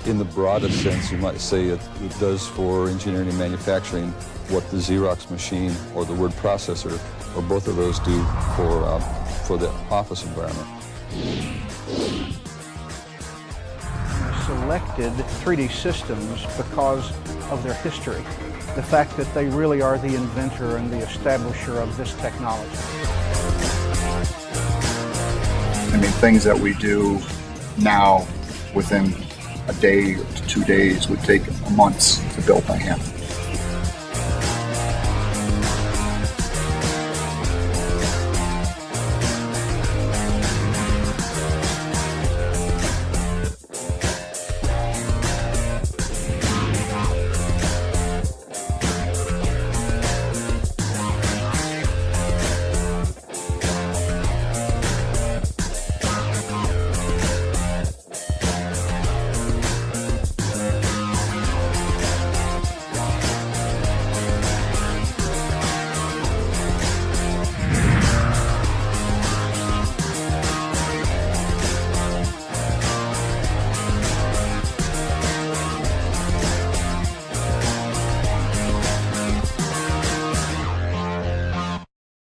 In the broadest sense, you might say it does for engineering and manufacturing what the Xerox machine or the word processor or both of those do for the office environment. Selected 3D Systems because of their history, the fact that they really are the inventor and the establisher of this technology. I mean, things that we do now within a day to 2 days would take months to build by hand.